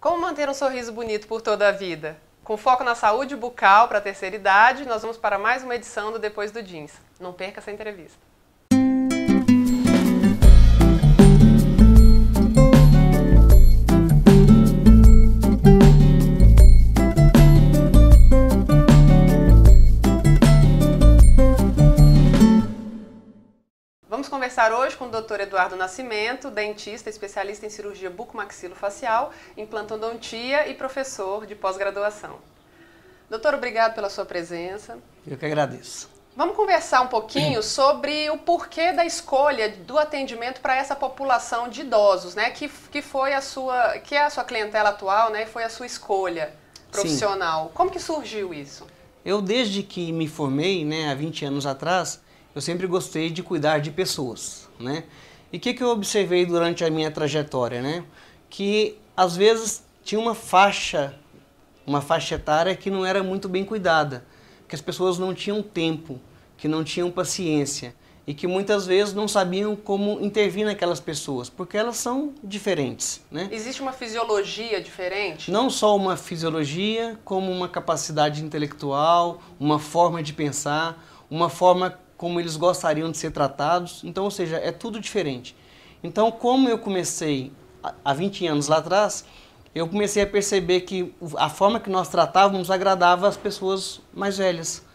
Como manter um sorriso bonito por toda a vida? Com foco na saúde bucal para a terceira idade, nós vamos para mais uma edição do Depois do Jeans. Não perca essa entrevista. Vamos conversar hoje com o Dr. Eduardo Nascimento, dentista, especialista em cirurgia bucomaxilofacial, implantodontia e professor de pós-graduação. Doutor, obrigado pela sua presença. Eu que agradeço. Vamos conversar um pouquinho sobre o porquê da escolha do atendimento para essa população de idosos, né? Que é a sua clientela atual, né? E foi a sua escolha profissional. Sim. Como que surgiu isso? Eu, desde que me formei, né, há 20 anos atrás, eu sempre gostei de cuidar de pessoas, né? E o que eu observei durante a minha trajetória, né? Que, às vezes, tinha uma faixa etária que não era muito bem cuidada, que as pessoas não tinham tempo, que não tinham paciência e que muitas vezes não sabiam como intervir naquelas pessoas, porque elas são diferentes, né? Existe uma fisiologia diferente? Não só uma fisiologia, como uma capacidade intelectual, uma forma de pensar, uma forma como eles gostariam de ser tratados. Então, ou seja, é tudo diferente. Então, como eu comecei há 20 anos lá atrás, eu comecei a perceber que a forma que nós tratávamos agradava as pessoas mais velhas,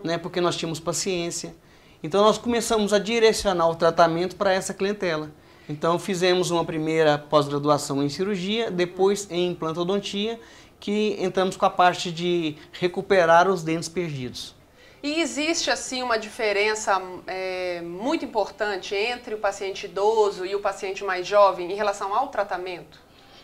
né? Porque nós tínhamos paciência. Então, nós começamos a direcionar o tratamento para essa clientela. Então, fizemos uma primeira pós-graduação em cirurgia, depois em implantodontia, que entramos com a parte de recuperar os dentes perdidos. E existe, assim, uma diferença muito importante entre o paciente idoso e o paciente mais jovem em relação ao tratamento?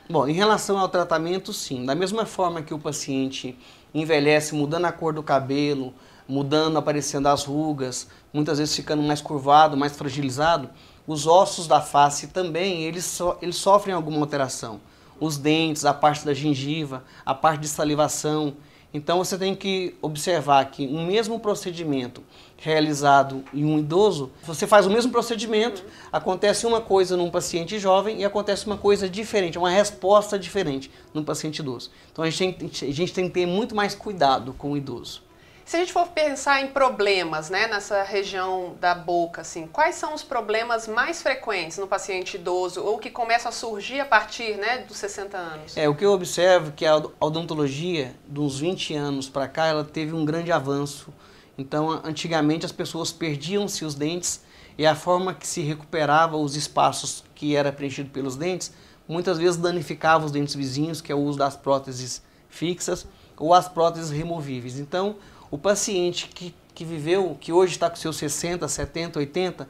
Bom, em relação ao tratamento, sim. Da mesma forma que o paciente envelhece mudando a cor do cabelo, mudando, aparecendo as rugas, muitas vezes ficando mais curvado, mais fragilizado, os ossos da face também, eles sofrem alguma alteração. Os dentes, a parte da gengiva, a parte de salivação. Então você tem que observar que o mesmo procedimento realizado em um idoso, você faz o mesmo procedimento, acontece uma coisa num paciente jovem e acontece uma coisa diferente, uma resposta diferente num paciente idoso. Então a gente tem que ter muito mais cuidado com o idoso. Se a gente for pensar em problemas, né, nessa região da boca, assim, quais são os problemas mais frequentes no paciente idoso ou que começam a surgir a partir, né, dos 60 anos? O que eu observo é que a odontologia, dos 20 anos para cá, ela teve um grande avanço. Então, antigamente as pessoas perdiam-se os dentes e a forma que se recuperava os espaços que era preenchido pelos dentes, muitas vezes danificava os dentes vizinhos, que é o uso das próteses fixas ou as próteses removíveis. Então, o paciente que viveu, que hoje está com seus 60, 70, 80,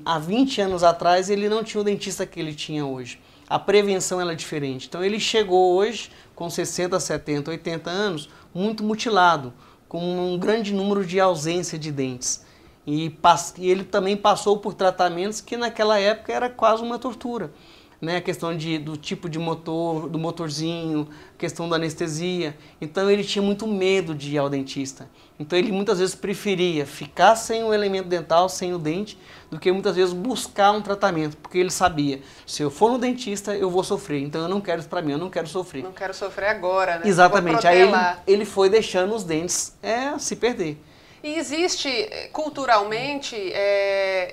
há 20 anos atrás ele não tinha o dentista que ele tinha hoje. A prevenção era diferente. Então ele chegou hoje com 60, 70, 80 anos muito mutilado, com um grande número de ausência de dentes. E ele também passou por tratamentos que naquela época era quase uma tortura. Né, a questão do tipo de motor, do motorzinho, a questão da anestesia. Então ele tinha muito medo de ir ao dentista. Então ele muitas vezes preferia ficar sem o elemento dental, sem o dente, do que muitas vezes buscar um tratamento, porque ele sabia, se eu for no dentista eu vou sofrer, então eu não quero isso para mim, eu não quero sofrer. Não quero sofrer agora, né? Exatamente, aí ele foi deixando os dentes se perder. E existe culturalmente,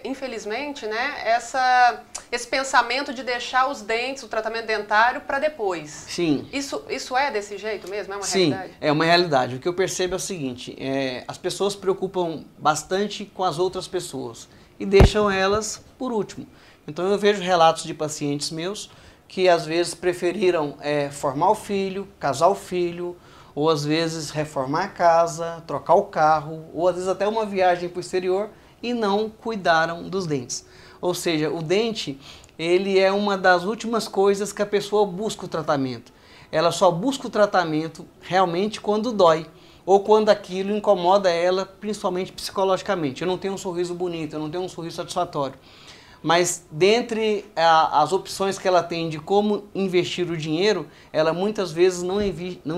infelizmente, né, esse pensamento de deixar os dentes, o tratamento dentário, para depois. Sim. Isso é desse jeito mesmo? É uma realidade? Sim, é uma realidade. O que eu percebo é o seguinte, as pessoas se preocupam bastante com as outras pessoas e deixam elas por último. Então eu vejo relatos de pacientes meus que às vezes preferiram formar o filho, casar o filho, ou às vezes reformar a casa, trocar o carro, ou às vezes até uma viagem para o exterior e não cuidaram dos dentes. Ou seja, o dente, ele é uma das últimas coisas que a pessoa busca o tratamento. Ela só busca o tratamento realmente quando dói, ou quando aquilo incomoda ela, principalmente psicologicamente. Eu não tenho um sorriso bonito, eu não tenho um sorriso satisfatório. Mas dentre as opções que ela tem de como investir o dinheiro, ela muitas vezes não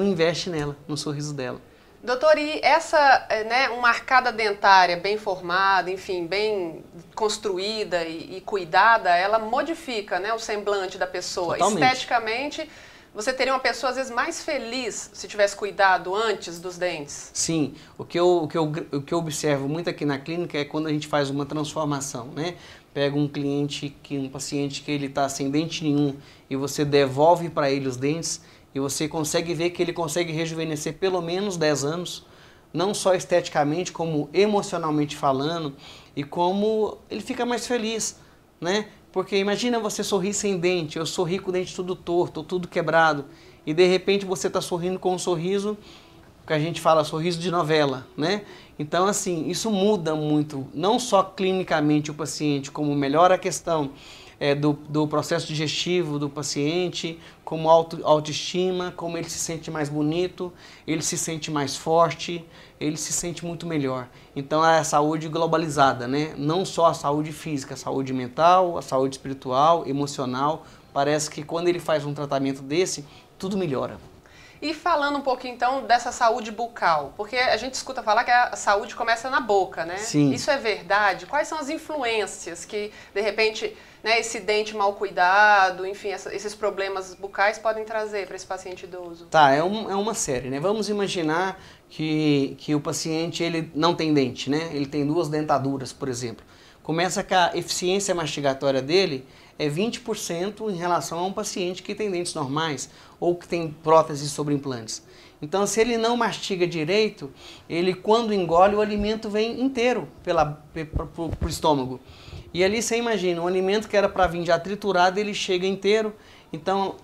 investe nela, no sorriso dela. Doutor, e essa, uma arcada dentária bem formada, enfim, bem construída e cuidada, ela modifica, né, o semblante da pessoa. Totalmente. Esteticamente, você teria uma pessoa, às vezes, mais feliz se tivesse cuidado antes dos dentes? Sim, o que eu observo muito aqui na clínica é quando a gente faz uma transformação, né? Pega um paciente que ele está sem dente nenhum e você devolve para ele os dentes e você consegue ver que ele consegue rejuvenescer pelo menos 10 anos, não só esteticamente, como emocionalmente falando, e como ele fica mais feliz, né? Porque imagina você sorrir sem dente, eu sorri com o dente tudo torto, tudo quebrado, e de repente você está sorrindo com um sorriso, que a gente fala sorriso de novela, né? Então, assim, isso muda muito, não só clinicamente o paciente, como melhora a questão do processo digestivo do paciente, como autoestima, como ele se sente mais bonito, ele se sente mais forte, ele se sente muito melhor. Então é a saúde globalizada, né? Não só a saúde física, a saúde mental, a saúde espiritual, emocional. Parece que quando ele faz um tratamento desse, tudo melhora. E falando um pouco então dessa saúde bucal, porque a gente escuta falar que a saúde começa na boca, né? Sim. Isso é verdade? Quais são as influências que, de repente, né, esse dente mal cuidado, enfim, esses problemas bucais podem trazer para esse paciente idoso? Tá, é uma série, né? Vamos imaginar que o paciente ele não tem dente, né? Ele tem 2 dentaduras, por exemplo. Começa que a eficiência mastigatória dele é 20% em relação a um paciente que tem dentes normais ou que tem próteses sobre implantes. Então, se ele não mastiga direito, ele quando engole o alimento vem inteiro pro estômago. E ali você imagina, um alimento que era para vir já triturado, ele chega inteiro. Então,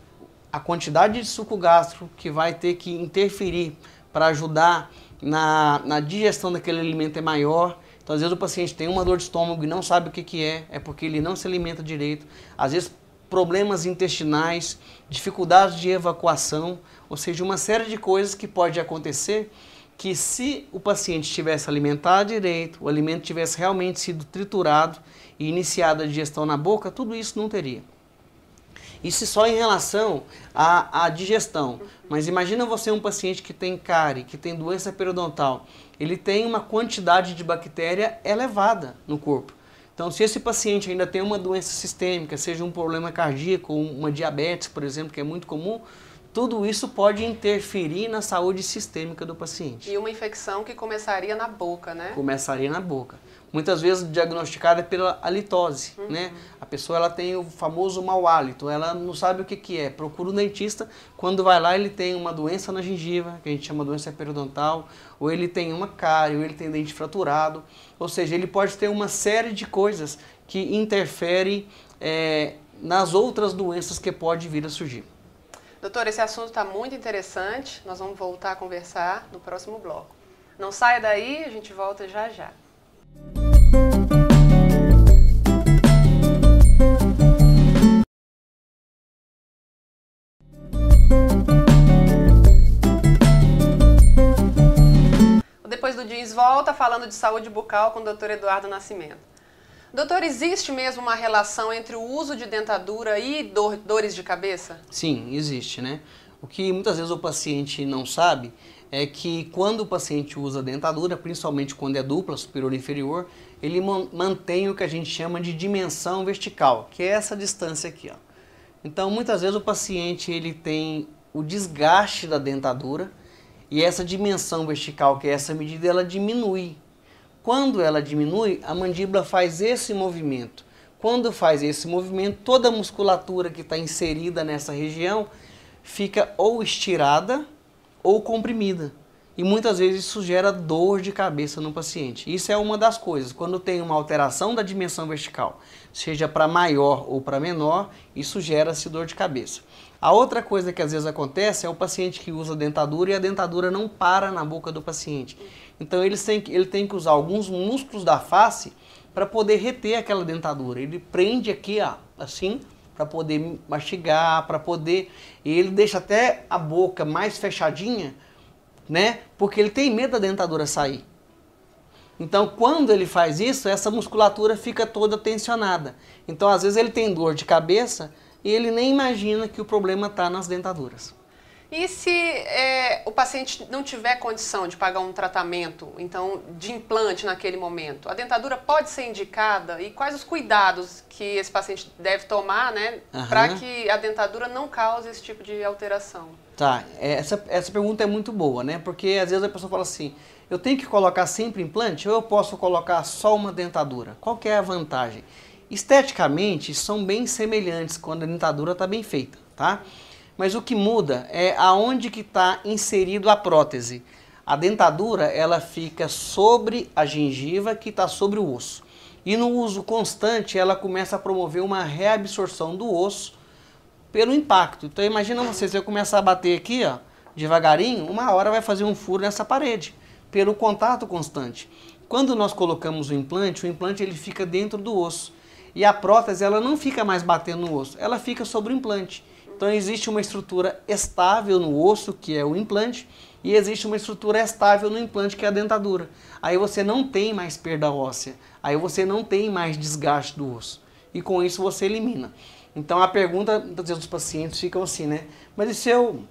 a quantidade de suco gástrico que vai ter que interferir para ajudar na digestão daquele alimento é maior. Então, às vezes o paciente tem uma dor de estômago e não sabe o que é porque ele não se alimenta direito. Às vezes, problemas intestinais, dificuldades de evacuação, ou seja, uma série de coisas que pode acontecer que se o paciente tivesse alimentado direito, o alimento tivesse realmente sido triturado e iniciada a digestão na boca, tudo isso não teria. Isso só em relação à digestão. Mas imagina você um paciente que tem cárie, que tem doença periodontal. Ele tem uma quantidade de bactéria elevada no corpo. Então, se esse paciente ainda tem uma doença sistêmica, seja um problema cardíaco, uma diabetes, por exemplo, que é muito comum, tudo isso pode interferir na saúde sistêmica do paciente. E uma infecção que começaria na boca, né? Começaria na boca. Muitas vezes diagnosticada pela halitose, né? A pessoa ela tem o famoso mau hálito, ela não sabe o que é. Procura um dentista, quando vai lá ele tem uma doença na gengiva, que a gente chama de doença periodontal, ou ele tem uma cárie, ou ele tem dente fraturado. Ou seja, ele pode ter uma série de coisas que interferem nas outras doenças que pode vir a surgir. Doutor, esse assunto está muito interessante, nós vamos voltar a conversar no próximo bloco. Não saia daí, a gente volta já já. Depois do Diz volta falando de saúde bucal com o Dr. Eduardo Nascimento. Doutor, existe mesmo uma relação entre o uso de dentadura e dores de cabeça? Sim, existe, né? O que muitas vezes o paciente não sabe é que quando o paciente usa dentadura, principalmente quando é dupla, superior e inferior, ele mantém o que a gente chama de dimensão vertical, que é essa distância aqui, ó. Então, muitas vezes o paciente ele tem o desgaste da dentadura e essa dimensão vertical, que é essa medida, ela diminui. Quando ela diminui, a mandíbula faz esse movimento. Quando faz esse movimento, toda a musculatura que está inserida nessa região fica ou estirada ou comprimida. E muitas vezes isso gera dor de cabeça no paciente. Isso é uma das coisas. Quando tem uma alteração da dimensão vertical, seja para maior ou para menor, isso gera-se dor de cabeça. A outra coisa que às vezes acontece é o paciente que usa dentadura e a dentadura não para na boca do paciente. Então ele tem que usar alguns músculos da face para poder reter aquela dentadura. Ele prende aqui, ó, assim, para poder mastigar, para poder... E ele deixa até a boca mais fechadinha, né? Porque ele tem medo da dentadura sair. Então, quando ele faz isso, essa musculatura fica toda tensionada. Então, às vezes ele tem dor de cabeça e ele nem imagina que o problema está nas dentaduras. E se o paciente não tiver condição de pagar um tratamento, então, de implante naquele momento, a dentadura pode ser indicada? E quais os cuidados que esse paciente deve tomar, né, para que a dentadura não cause esse tipo de alteração? Tá, essa pergunta é muito boa, né? Porque às vezes a pessoa fala assim, eu tenho que colocar sempre implante ou eu posso colocar só uma dentadura? Qual que é a vantagem? Esteticamente, são bem semelhantes quando a dentadura está bem feita, tá? Mas o que muda é aonde que está inserido a prótese. A dentadura, ela fica sobre a gengiva que está sobre o osso. E no uso constante, ela começa a promover uma reabsorção do osso pelo impacto. Então imagina você, se eu começar a bater aqui, ó, devagarinho, uma hora vai fazer um furo nessa parede, pelo contato constante. Quando nós colocamos o implante ele fica dentro do osso. E a prótese, ela não fica mais batendo no osso, ela fica sobre o implante. Então existe uma estrutura estável no osso, que é o implante, e existe uma estrutura estável no implante, que é a dentadura. Aí você não tem mais perda óssea, aí você não tem mais desgaste do osso. E com isso você elimina. Então a pergunta dos pacientes fica assim, né? Mas e se eu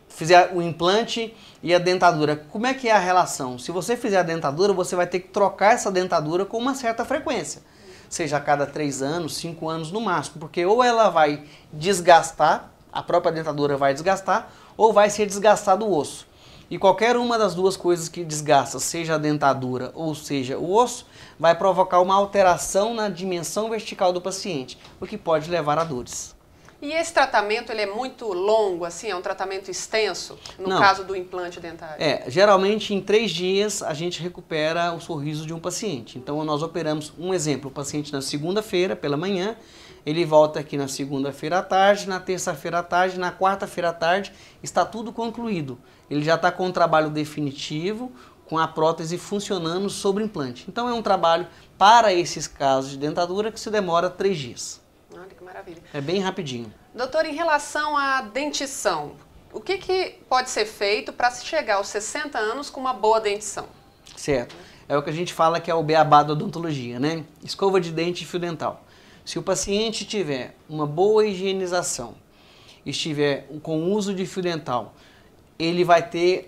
fizer o implante e a dentadura, como é que é a relação? Se você fizer a dentadura, você vai ter que trocar essa dentadura com uma certa frequência. Seja a cada 3 anos, 5 anos no máximo, porque ou ela vai desgastar, a própria dentadura vai desgastar, ou vai ser desgastado o osso. E qualquer uma das duas coisas que desgasta, seja a dentadura ou seja o osso, vai provocar uma alteração na dimensão vertical do paciente, o que pode levar a dores. E esse tratamento, ele é muito longo, assim, é um tratamento extenso, no caso do implante dentário? Geralmente em 3 dias a gente recupera o sorriso de um paciente. Então nós operamos, um exemplo, o paciente na segunda-feira pela manhã, ele volta aqui na segunda-feira à tarde, na terça-feira à tarde, na quarta-feira à tarde, está tudo concluído. Ele já está com o trabalho definitivo, com a prótese funcionando sobre o implante. Então é um trabalho para esses casos de dentadura que se demora 3 dias. Olha que maravilha. É bem rapidinho. Doutor, em relação à dentição, o que pode ser feito para se chegar aos 60 anos com uma boa dentição? Certo. É o que a gente fala que é o beabá da odontologia, né? Escova de dente e fio dental. Se o paciente tiver uma boa higienização, estiver com uso de fio dental, ele vai ter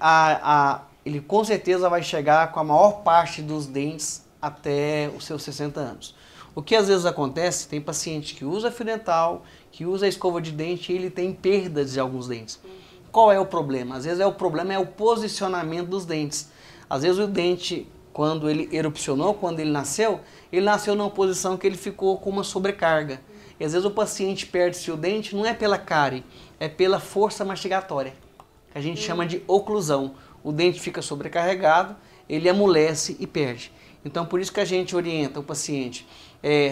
ele com certeza vai chegar com a maior parte dos dentes até os seus 60 anos. O que às vezes acontece, tem paciente que usa fio dental, que usa escova de dente e ele tem perdas de alguns dentes. Qual é o problema? Às vezes o problema é o posicionamento dos dentes. Às vezes o dente, quando ele erupcionou, quando ele nasceu numa posição que ele ficou com uma sobrecarga. E às vezes o paciente perde-se o dente, não é pela cárie, é pela força mastigatória, que a gente chama de oclusão. O dente fica sobrecarregado, ele amolece e perde. Então por isso que a gente orienta o paciente,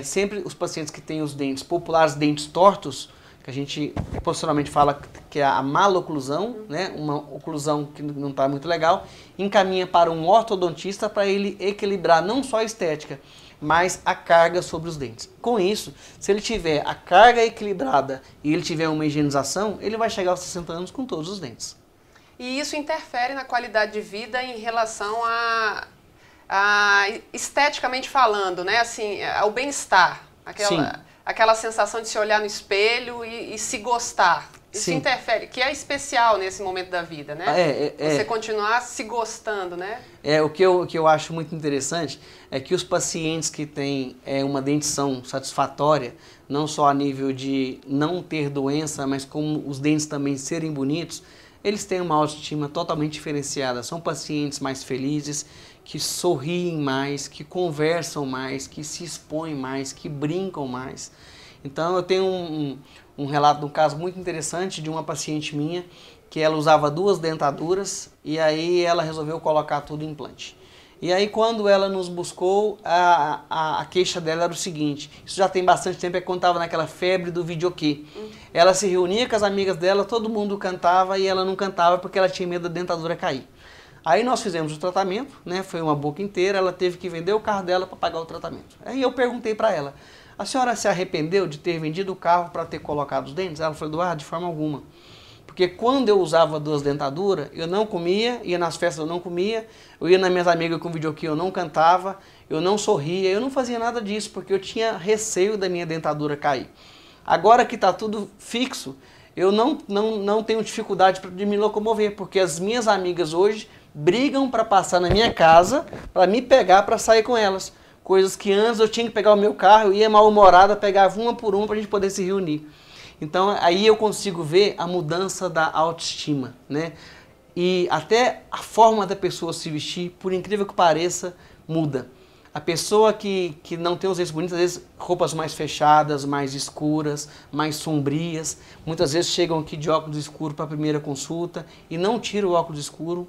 sempre os pacientes que têm os dentes populares, dentes tortos, que a gente profissionalmente fala que é a maloclusão, né? Uma oclusão que não está muito legal, encaminha para um ortodontista para ele equilibrar não só a estética, mas a carga sobre os dentes. Com isso, se ele tiver a carga equilibrada e ele tiver uma higienização, ele vai chegar aos 60 anos com todos os dentes. E isso interfere na qualidade de vida em relação esteticamente falando, né? Assim, ao bem-estar, aquela sensação de se olhar no espelho e se gostar. Isso interfere, que é especial nesse momento da vida, né? Você continuar se gostando, né? O que eu acho muito interessante é que os pacientes que têm uma dentição satisfatória, não só a nível de não ter doença, mas como os dentes também serem bonitos, eles têm uma autoestima totalmente diferenciada. São pacientes mais felizes, que sorriem mais, que conversam mais, que se expõem mais, que brincam mais. Então eu tenho um relato de um caso muito interessante de uma paciente minha, que ela usava 2 dentaduras e aí ela resolveu colocar tudo em implante. E aí quando ela nos buscou, a queixa dela era o seguinte, isso já tem bastante tempo, é quando estava naquela febre do videokê. Ela se reunia com as amigas dela, todo mundo cantava e ela não cantava porque ela tinha medo da dentadura cair. Aí nós fizemos o tratamento, né? Foi uma boca inteira, ela teve que vender o carro dela para pagar o tratamento. Aí eu perguntei para ela, a senhora se arrependeu de ter vendido o carro para ter colocado os dentes? Ela falou, Eduardo, de forma alguma. Porque quando eu usava 2 dentaduras, eu não comia, ia nas festas eu não comia, eu ia nas minhas amigas com videokê, eu não cantava, eu não sorria, eu não fazia nada disso, porque eu tinha receio da minha dentadura cair. Agora que está tudo fixo, Eu não tenho dificuldade de me locomover, porque as minhas amigas hoje brigam para passar na minha casa, para me pegar, para sair com elas. Coisas que antes eu tinha que pegar o meu carro, eu ia mal-humorada, pegava uma por uma para a gente poder se reunir. Então aí eu consigo ver a mudança da autoestima, né? E até a forma da pessoa se vestir, por incrível que pareça, muda. A pessoa que não tem os jeitos bonitos, às vezes roupas mais fechadas, mais escuras, mais sombrias, muitas vezes chegam aqui de óculos escuros para a primeira consulta e não tiram o óculos escuro.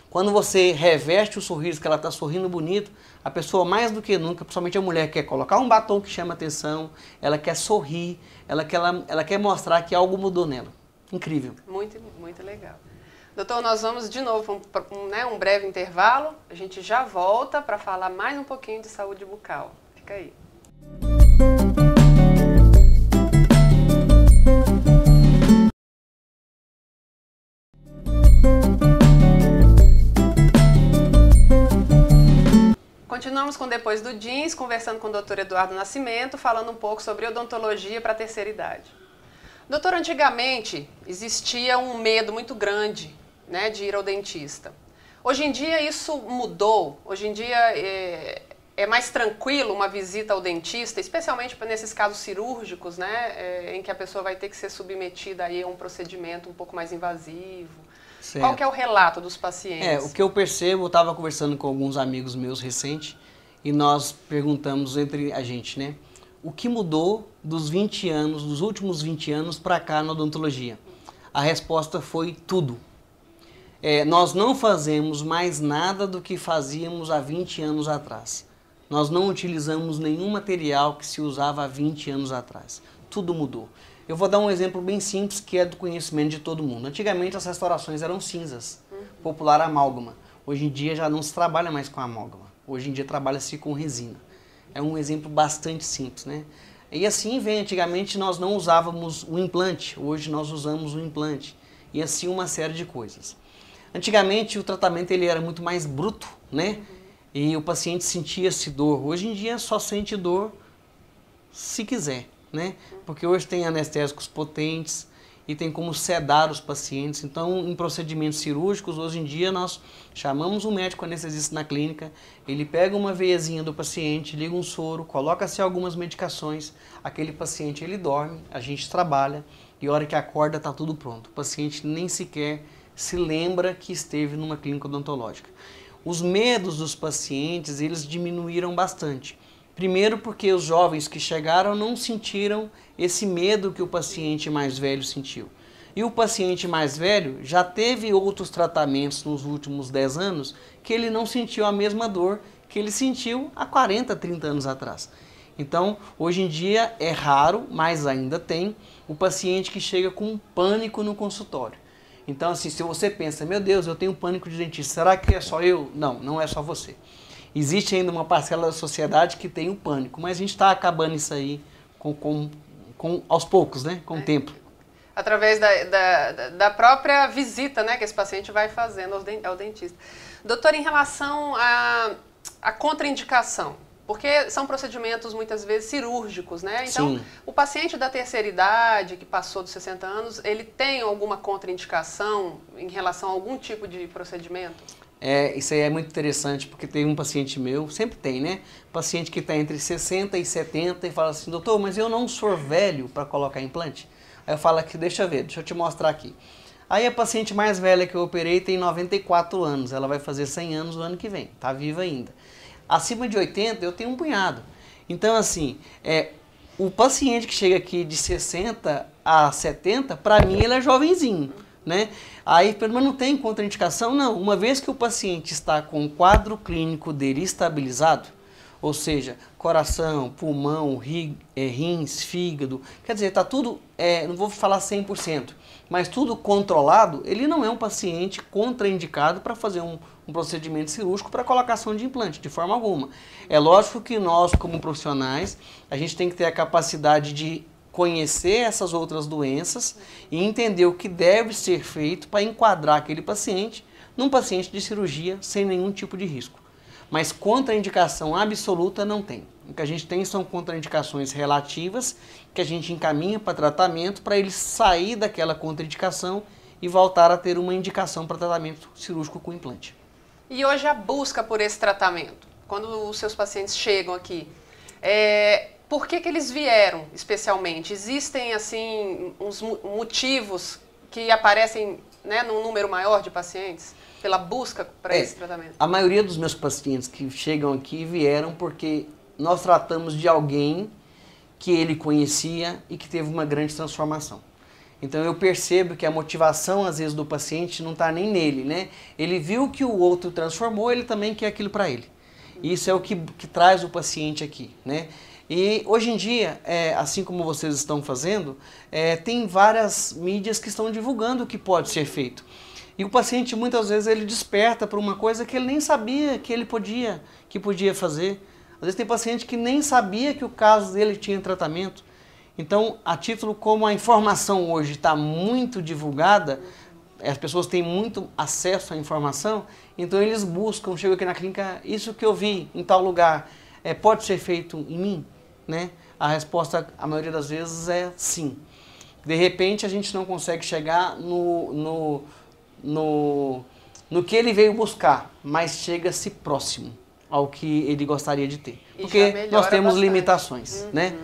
Quando você reveste o sorriso, que ela está sorrindo bonito, a pessoa mais do que nunca, principalmente a mulher, quer colocar um batom que chama atenção, ela quer sorrir, ela quer mostrar que algo mudou nela. Incrível. Muito, muito legal. Doutor, nós vamos de novo para um breve intervalo. A gente já volta para falar mais um pouquinho de saúde bucal. Fica aí. Continuamos com Depois do Jeans, conversando com o Dr. Eduardo Nascimento, falando um pouco sobre odontologia para a terceira idade. Doutor, antigamente existia um medo muito grande, né, de ir ao dentista. Hoje em dia isso mudou, hoje em dia é mais tranquilo uma visita ao dentista, especialmente nesses casos cirúrgicos, né, em que a pessoa vai ter que ser submetida aí a um procedimento um pouco mais invasivo. Certo. Qual que é o relato dos pacientes? O que eu percebo, eu estava conversando com alguns amigos meus recentes e nós perguntamos entre a gente, né, o que mudou dos 20 anos, dos últimos 20 anos para cá na odontologia? A resposta foi tudo. Nós não fazemos mais nada do que fazíamos há 20 anos atrás. Nós não utilizamos nenhum material que se usava há 20 anos atrás. Tudo mudou. Eu vou dar um exemplo bem simples que é do conhecimento de todo mundo. Antigamente as restaurações eram cinzas, popular amálgama. Hoje em dia já não se trabalha mais com amálgama. Hoje em dia trabalha-se com resina. É um exemplo bastante simples, né? E assim vem, antigamente nós não usávamos o implante, hoje nós usamos o implante. E assim uma série de coisas. Antigamente o tratamento ele era muito mais bruto, né? E o paciente sentia-se dor. Hoje em dia só sente dor se quiser, né? Porque hoje tem anestésicos potentes e tem como sedar os pacientes. Então, em procedimentos cirúrgicos, hoje em dia nós chamamos um médico anestesista na clínica, ele pega uma veiazinha do paciente, liga um soro, coloca-se algumas medicações, aquele paciente ele dorme, a gente trabalha e a hora que acorda está tudo pronto. O paciente nem sequer se lembra que esteve numa clínica odontológica. Os medos dos pacientes, eles diminuíram bastante. Primeiro porque os jovens que chegaram não sentiram esse medo que o paciente mais velho sentiu. E o paciente mais velho já teve outros tratamentos nos últimos 10 anos que ele não sentiu a mesma dor que ele sentiu há 40, 30 anos atrás. Então, hoje em dia é raro, mas ainda tem, o paciente que chega com pânico no consultório. Então, assim, se você pensa, meu Deus, eu tenho pânico de dentista, será que é só eu? Não, não é só você. Existe ainda uma parcela da sociedade que tem o pânico, mas a gente está acabando isso aí aos poucos, né? Com o tempo. Através da própria visita, né, que esse paciente vai fazendo ao dentista. Doutor, em relação à contraindicação, porque são procedimentos muitas vezes cirúrgicos, né? Então, sim, o paciente da terceira idade, que passou dos 60 anos, ele tem alguma contraindicação em relação a algum tipo de procedimento? Isso aí é muito interessante, porque tem um paciente meu, sempre tem, né? Paciente que está entre 60 e 70 e fala assim, doutor, mas eu não sou velho para colocar implante? Aí eu falo aqui, deixa eu te mostrar aqui. Aí a paciente mais velha que eu operei tem 94 anos, ela vai fazer 100 anos no ano que vem, tá viva ainda. Acima de 80 eu tenho um punhado. Então assim, o paciente que chega aqui de 60 a 70, para mim ele é jovenzinho, né? Aí, mas não tem contraindicação? Não. Uma vez que o paciente está com o quadro clínico dele estabilizado, ou seja, coração, pulmão, rins, fígado, quer dizer, está tudo, não vou falar 100%, mas tudo controlado, ele não é um paciente contraindicado para fazer um procedimento cirúrgico para colocação de implante, de forma alguma. É lógico que nós, como profissionais, a gente tem que ter a capacidade de conhecer essas outras doenças e entender o que deve ser feito para enquadrar aquele paciente num paciente de cirurgia sem nenhum tipo de risco. Mas contraindicação absoluta não tem. O que a gente tem são contraindicações relativas que a gente encaminha para tratamento para ele sair daquela contraindicação e voltar a ter uma indicação para tratamento cirúrgico com implante. E hoje a busca por esse tratamento, quando os seus pacientes chegam aqui, por que eles vieram especialmente? Existem assim uns motivos que aparecem, né, num número maior de pacientes pela busca para esse tratamento? A maioria dos meus pacientes que chegam aqui vieram porque nós tratamos de alguém que ele conhecia e que teve uma grande transformação. Então eu percebo que a motivação às vezes do paciente não está nem nele, né? Ele viu que o outro transformou, ele também quer aquilo para ele. Isso é o que traz o paciente aqui, né? E hoje em dia, assim como vocês estão fazendo, tem várias mídias que estão divulgando o que pode ser feito. E o paciente muitas vezes ele desperta para uma coisa que ele nem sabia que ele podia fazer. Às vezes tem paciente que nem sabia que o caso dele tinha tratamento. Então, a título como a informação hoje está muito divulgada, as pessoas têm muito acesso à informação, então eles buscam, chegam aqui na clínica, isso que eu vi em tal lugar, pode ser feito em mim? Né? A resposta, a maioria das vezes, é sim. De repente, a gente não consegue chegar no que ele veio buscar, mas chega-se próximo ao que ele gostaria de ter. Porque nós temos limitações, né?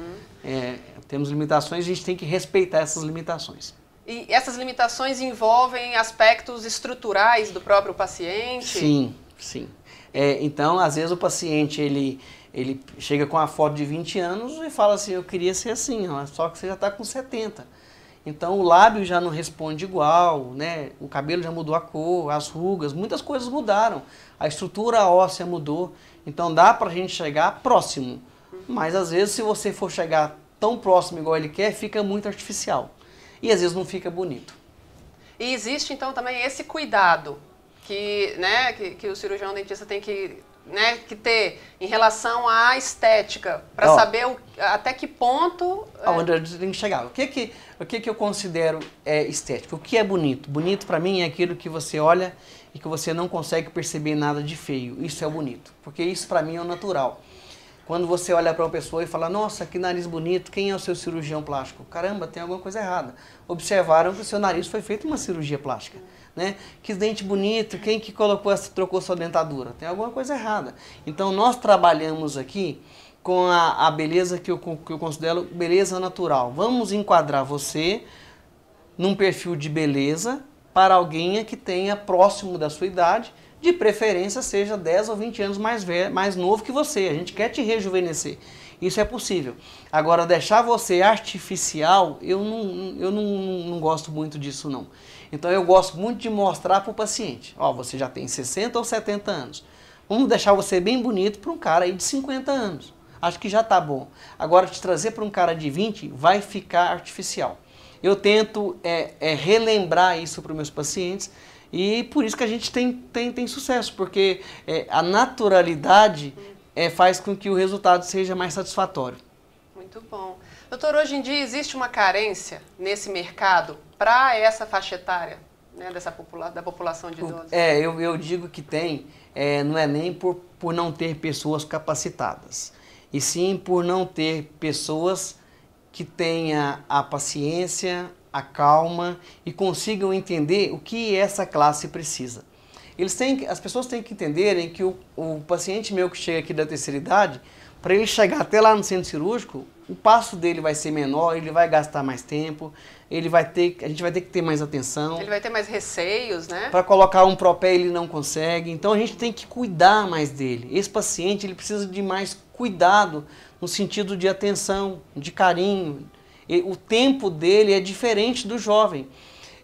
Temos limitações e a gente tem que respeitar essas limitações. E essas limitações envolvem aspectos estruturais do próprio paciente? Sim, sim. Então, às vezes o paciente, ele chega com a foto de 20 anos e fala assim, eu queria ser assim, ó, só que você já está com 70. Então o lábio já não responde igual, né? O cabelo já mudou a cor, as rugas, muitas coisas mudaram. A estrutura óssea mudou. Então dá para a gente chegar próximo. Mas às vezes se você for chegar tão próximo igual ele quer, fica muito artificial. E às vezes não fica bonito. E existe então também esse cuidado que, né, que o cirurgião dentista tem que, né, que ter em relação à estética, para saber até que ponto... Onde eu tenho que chegar. O que eu considero estético? O que é bonito? Bonito para mim é aquilo que você olha e que você não consegue perceber nada de feio. Isso é o bonito, porque isso para mim é o natural. Quando você olha para uma pessoa e fala, nossa, que nariz bonito, quem é o seu cirurgião plástico? Caramba, tem alguma coisa errada. Observaram que o seu nariz foi feito uma cirurgia plástica. Né? Que dente bonito, quem que trocou sua dentadura? Tem alguma coisa errada. Então nós trabalhamos aqui com a beleza que eu considero beleza natural. Vamos enquadrar você num perfil de beleza para alguém que tenha próximo da sua idade, de preferência seja 10 ou 20 anos mais novo que você. A gente quer te rejuvenescer. Isso é possível. Agora, deixar você artificial, eu não gosto muito disso, não. Então, eu gosto muito de mostrar para o paciente. Ó, você já tem 60 ou 70 anos. Vamos deixar você bem bonito para um cara aí de 50 anos. Acho que já está bom. Agora, te trazer para um cara de 20, vai ficar artificial. Eu tento relembrar isso para os meus pacientes e por isso que a gente tem sucesso, porque a naturalidade faz com que o resultado seja mais satisfatório. Muito bom. Doutor, hoje em dia existe uma carência nesse mercado para essa faixa etária, né, da população de idosos? Eu digo que tem, não é nem por não ter pessoas capacitadas, e sim por não ter pessoas que tenham a paciência, a calma e consigam entender o que essa classe precisa. As pessoas têm que entenderem que o paciente meu que chega aqui da terceira idade, para ele chegar até lá no centro cirúrgico, o passo dele vai ser menor, ele vai gastar mais tempo, a gente vai ter que ter mais atenção. Ele vai ter mais receios, né? Para colocar um propé ele não consegue, então a gente tem que cuidar mais dele. Esse paciente ele precisa de mais cuidado no sentido de atenção, de carinho. O tempo dele é diferente do jovem.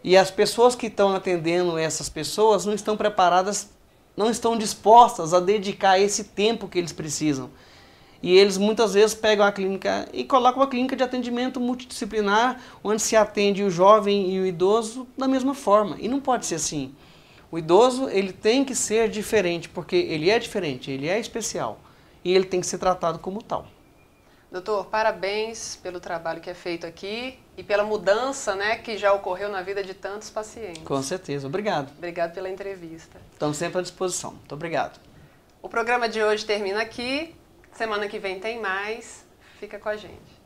E as pessoas que estão atendendo essas pessoas não estão preparadas, não estão dispostas a dedicar esse tempo que eles precisam. E eles muitas vezes pegam a clínica e colocam uma clínica de atendimento multidisciplinar, onde se atende o jovem e o idoso da mesma forma. E não pode ser assim. O idoso ele tem que ser diferente, porque ele é diferente, ele é especial. E ele tem que ser tratado como tal. Doutor, parabéns pelo trabalho que é feito aqui e pela mudança, né, que já ocorreu na vida de tantos pacientes. Com certeza. Obrigado. Obrigado pela entrevista. Estamos sempre à disposição. Muito obrigado. O programa de hoje termina aqui. Semana que vem tem mais. Fica com a gente.